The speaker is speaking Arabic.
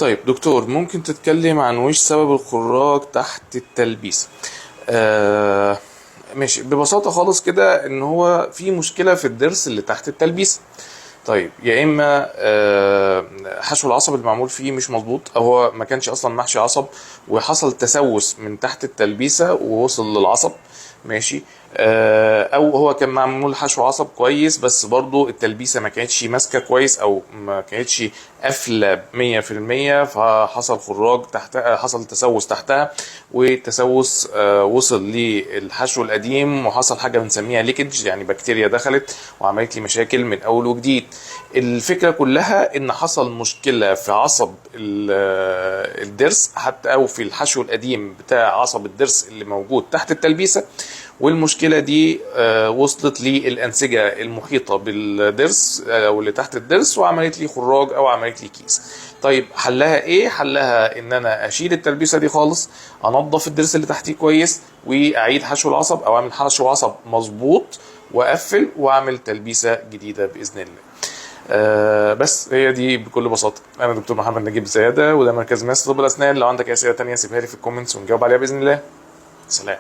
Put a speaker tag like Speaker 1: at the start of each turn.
Speaker 1: طيب دكتور، ممكن تتكلم عن وش سبب الخراج تحت التلبيسة؟ آه ماشي، ببساطة خالص كده ان هو في مشكلة في الضرس اللي تحت التلبيسة. طيب يا اما حشو العصب اللي معمول فيه مش مظبوط، او هو ما كانش اصلا محشي عصب وحصل تسوس من تحت التلبيسة ووصل للعصب. ماشي. او هو كان معمول حشو عصب كويس بس برضو التلبيسة ما كانتش ماسكة كويس او ما كانتش قافلة 100%، فحصل خراج تحتها، حصل تسوس تحتها، والتسوس وصل للحشو القديم وحصل حاجة بنسميها ليكج، يعني بكتيريا دخلت وعملت لي مشاكل من اول وجديد. الفكرة كلها ان حصل مشكلة في عصب الضرس حتى، او في الحشو القديم بتاع عصب الضرس اللي موجود تحت التلبيسة، والمشكلة دي وصلت للأنسجة المحيطة بالضرس او اللي تحت الضرس وعملت لي خراج او عملت لي كيس. طيب حلها ايه؟ حلها ان انا اشيل التلبيسة دي خالص، انضف الضرس اللي تحتيه كويس، واعيد حشو العصب او اعمل حشو عصب مظبوط واقفل واعمل تلبيسة جديدة باذن الله. بس هي دي بكل بساطة. أنا دكتور محمد نجيب زيادة، وده مركز ماس طب الأسنان. لو عندك أسئلة تانية سيبها لي في الكومنتس ونجاوب عليها بإذن الله. سلام.